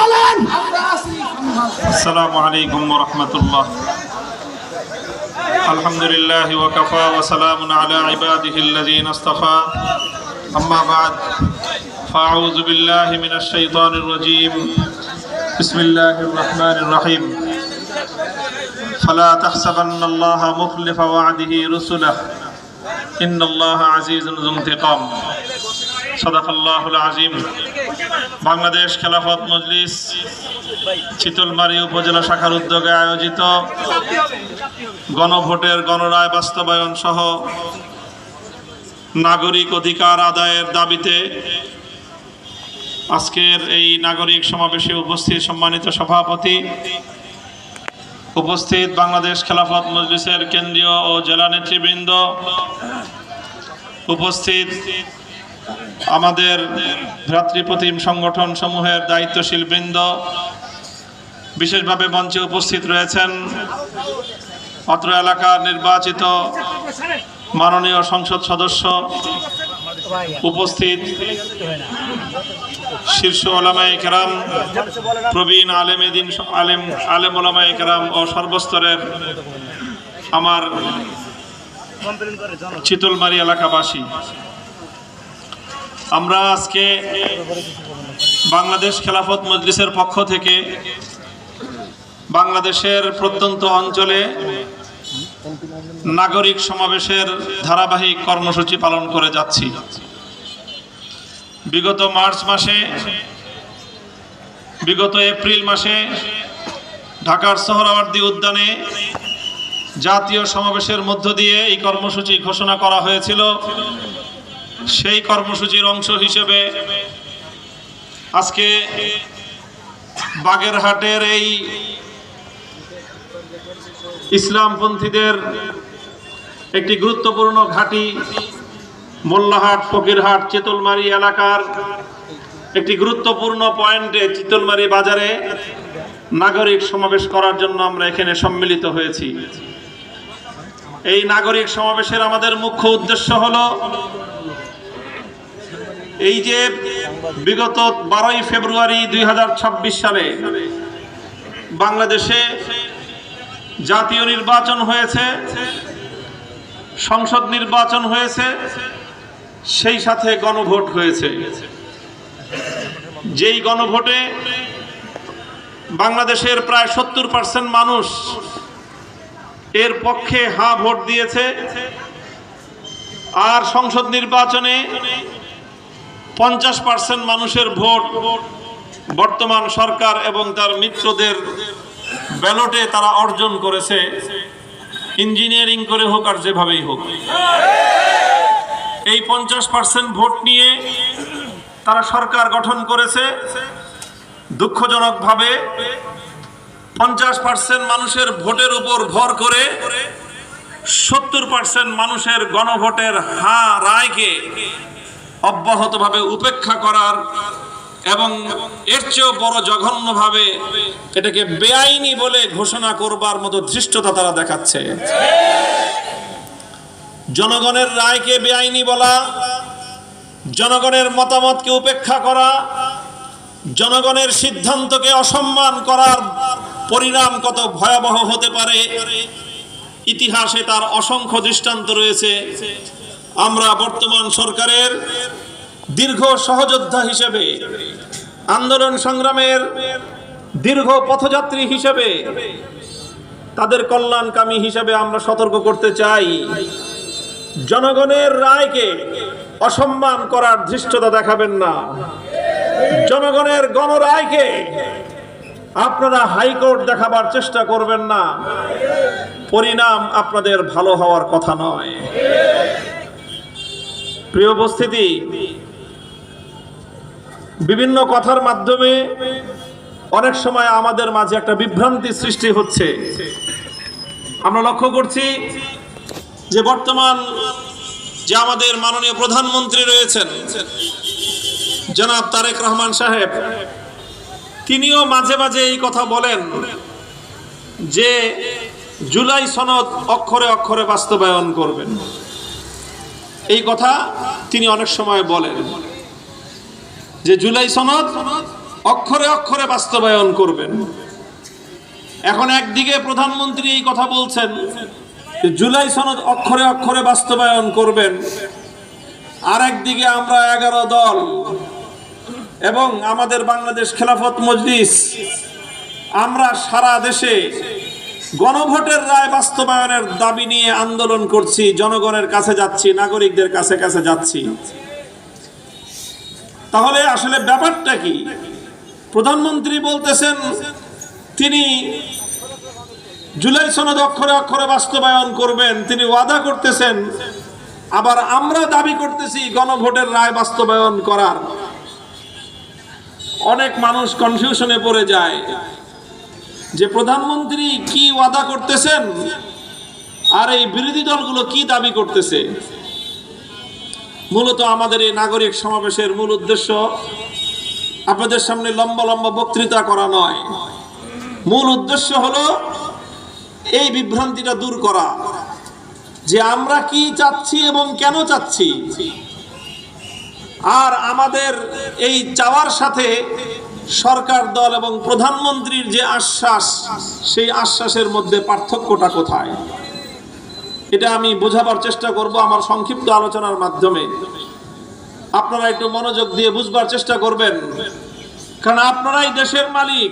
বলেন। আসসালামু আলাইকুম ওয়া রাহমাতুল্লাহ। আলহামদুলিল্লাহ ওয়া কাফা ওয়া সালামুন আলা ইবাদিহিল্লাযীনা ইসতাফা। আম্মা বা'দ, ফাআউযু বিল্লাহি মিনাশ শাইতানির রাজীম। বিসমিল্লাহির রাহমানির রাহিম। ফালা তাহসাবান্নাল্লাহা মুখলিফা ওয়া'দিহি রুসুলাহু, ইন্নাল্লাহা আজিজুন যু ইনতিকাম। সাদাকাল্লাহুল আযীম। বাংলাদেশ খেলাফত মজলিস চিতলমারী উপজেলা শাখার উদ্যোগে আয়োজিত গণভোটের গণরায় বাস্তবায়ন সহ নাগরিক অধিকার আদায়ের দাবিতে আজকের এই নাগরিক সমাবেশে উপস্থিত সম্মানিত সভাপতি, উপস্থিত বাংলাদেশ খেলাফত মজলিসের কেন্দ্রীয় ও জেলা নেতৃবৃন্দ, উপস্থিত আমাদের ভ্রাতৃপ্রতিম সংগঠন সমূহের দায়িত্বশীল বৃন্দ, বিশেষভাবে মঞ্চে উপস্থিত রয়েছেন অত্র এলাকার নির্বাচিত মাননীয় সংসদ সদস্য, উপস্থিত শীর্ষ ওলামায়ে কেরাম, প্রবীণ আলেম ওলামায়ে কেরাম ও সর্বস্তরের আমার চিতলমারী এলাকাবাসী, আমরা আজকে বাংলাদেশ খেলাফত মজলিসের পক্ষ থেকে বাংলাদেশের প্রত্যন্ত অঞ্চলে নাগরিক সমাবেশের ধারাবাহিক কর্মসূচি পালন করে যাচ্ছি। বিগত এপ্রিল মাসে ঢাকার সোহরাওয়ার্দী উদ্যানে জাতীয় সমাবেশের মধ্য দিয়ে এই কর্মসূচি ঘোষণা করা হয়েছিল। সেই কর্মসূচির অংশ হিসেবে আজকে বাগেরহাটের এই ইসলামপন্থীদের একটি গুরুত্বপূর্ণ ঘাঁটি মোল্লাহাট, ফকিরহাট, চিতলমারী এলাকার একটি গুরুত্বপূর্ণ পয়েন্টে চিতলমারী বাজারে নাগরিক সমাবেশ করার জন্য আমরা এখানে সম্মিলিত হয়েছি। এই নাগরিক সমাবেশের আমাদের মুখ্য উদ্দেশ্য হলো এই যে বিগত 12ই ফেব্রুয়ারি 2026 সালে বাংলাদেশে জাতীয় নির্বাচন হয়েছে, সংসদ নির্বাচন হয়েছে, সেই সাথে গণভোট হয়েছে। যেই গণভোটে বাংলাদেশের প্রায় 70% মানুষ এর পক্ষে হ্যাঁ ভোট দিয়েছে, আর সংসদ নির্বাচনে 50% মানুষের ভোট বর্তমান সরকার এবং তার মিত্রদের ব্যালটে তারা অর্জন করেছে, ইঞ্জিনিয়ারিং করে হোক আর যেভাবেই হোক। এই 50% ভোট নিয়ে তারা সরকার গঠন করেছে। দুঃখজনকভাবে 50% মানুষের ভোটের উপর ভর করে 70% মানুষের গণভোটের হ্যাঁ রায়কে অব্যাহতভাবে উপেক্ষা করার এবং এর চেয়েও বড় জঘন্যভাবে এটাকে বেআইনি বলে ঘোষণা করবার মতো ধৃষ্টতা তারা দেখাচ্ছে। জনগণের রায়কে বেআইনি বলা, জনগণের মতামতকে উপেক্ষা করা, জনগণের সিদ্ধান্তকে অসম্মান করার পরিণাম কত ভয়াবহ হতে পারে ইতিহাসে তার অসংখ্য দৃষ্টান্ত রয়েছে। আমরা বর্তমান সরকারের দীর্ঘ সহযোদ্ধা হিসেবে, আন্দোলন সংগ্রামের দীর্ঘ পথযাত্রী হিসেবে, তাদের কল্যাণকামী হিসেবে আমরা সতর্ক করতে চাই, জনগণের রায়কে অসম্মান করার ধৃষ্টতা দেখাবেন না। জনগণের গণরায়কে আপনারা হাইকোর্ট দেখাবার চেষ্টা করবেন না, পরিণাম আপনাদের ভালো হওয়ার কথা নয়। প্রিয় উপস্থিতি, বিভিন্ন কথার মাধ্যমে অনেক সময় আমাদের মাঝে একটা বিভ্রান্তি সৃষ্টি হচ্ছে। আমরা লক্ষ্য করছি যে বর্তমান যে আমাদের মাননীয় প্রধানমন্ত্রী রয়েছেন জনাব তারেক রহমান সাহেব, তিনিও মাঝে মাঝে এই কথা বলেন যে জুলাই সনদ অক্ষরে অক্ষরে বাস্তবায়ন করবেন। এই কথা তিনি অনেক সময় বলেন যে জুলাই সনদ অক্ষরে অক্ষরে বাস্তবায়ন করবেন। এখন একদিকে প্রধানমন্ত্রী এই কথা বলছেন যে জুলাই সনদ অক্ষরে অক্ষরে বাস্তবায়ন করবেন, আর একদিকে আমরা 11 দল এবং আমাদের বাংলাদেশ খেলাফত মজলিস আমরা সারা দেশে গণভোটের রায় বাস্তবায়নের দাবি নিয়ে আন্দোলন করছি, জনগণের কাছে যাচ্ছি, নাগরিকদের কাছে কাছে যাচ্ছি। তাহলে আসলে ব্যাপারটা কি? প্রধানমন্ত্রী বলতেছেন তিনি জুলাই সনদ অক্ষরে অক্ষরে বাস্তবায়ন করবেন, তিনি ওয়াদা করতেছেন, আবার আমরা দাবি করতেছি গণভোটের রায় বাস্তবায়ন করার। অনেক মানুষ কনফিউশনে পড়ে যায় যে প্রধানমন্ত্রী কি ওয়াদা করতেছেন আর এই বিরোধী দলগুলো কি দাবি করতেছে। মূলত আমাদের এই নাগরিক সমাবেশের মূল উদ্দেশ্য আপনাদের সামনে লম্বা লম্বা বক্তৃতা করা নয়। মূল উদ্দেশ্য হলো এই বিভ্রান্তিটা দূর করা যে আমরা কি চাচ্ছি এবং কেন চাচ্ছি, আর আমাদের এই চাওয়ার সাথে সরকার দল এবং প্রধানমন্ত্রীর যে আশ্বাস, সেই আশ্বাসের মধ্যে পার্থক্যটা কোথায়, এটা আমি বোঝাবার চেষ্টা করব আমার সংক্ষিপ্ত আলোচনার মাধ্যমে। আপনারা একটু মনোযোগ দিয়ে বুঝবার চেষ্টা করবেন, কারণ আপনারাই দেশের মালিক,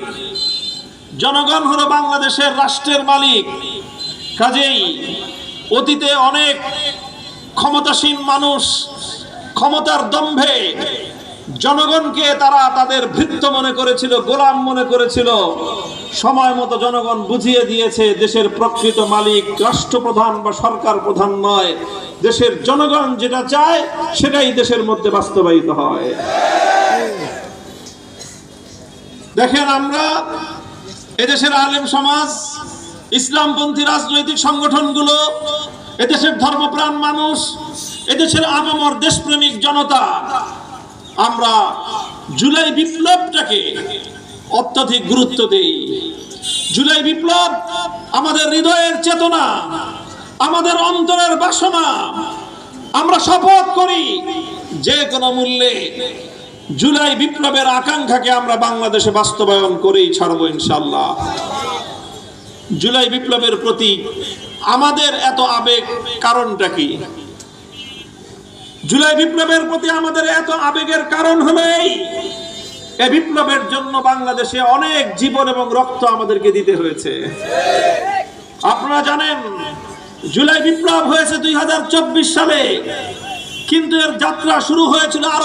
জনগণ হলো বাংলাদেশের রাষ্ট্রের মালিক। কাজেই অতীতে অনেক ক্ষমতাসীন মানুষ ক্ষমতার দম্ভে জনগণকে তারা তাদের ভৃত্য মনে করেছিল, গোলাম মনে করেছিল। সময় মতো জনগণ বুঝিয়ে দিয়েছে দেশের প্রকৃত মালিক রাষ্ট্রপ্রধান বা সরকার প্রধান নয়, দেশের জনগণ যেটা চায় সেটাই দেশের মধ্যে বাস্তবায়িত হয়। দেখেন, আমরা এদেশের আলেম সমাজ, ইসলামপন্থী রাজনৈতিক সংগঠনগুলো, এদেশের ধর্মপ্রাণ মানুষ, এদেশের আপামর দেশপ্রেমিক জনতা, আমরা জুলাই বিপ্লবটাকে অত্যধিক গুরুত্ব দেই। জুলাই বিপ্লব আমাদের হৃদয়ের চেতনা, আমাদের অন্তরের বাসনা। আমরা শপথ করি যে কোনো মূল্যে জুলাই বিপ্লবের আকাঙ্ক্ষাকে আমরা বাংলাদেশে বাস্তবায়ন করেই ছাড়বো ইনশাআল্লাহ। জুলাই বিপ্লবের প্রতি আমাদের এত আবেগ কারণটা কি? জুলাই বিপ্লবের প্রতি আমাদের এত আবেগের কারণ হলো এই বিপ্লবের জন্য বাংলাদেশে অনেক জীবন এবং রক্ত আমাদেরকে দিতে হয়েছে। আপনারা জানেন জুলাই বিপ্লব হয়েছে 2024 সালে, কিন্তু এর যাত্রা শুরু হয়েছিল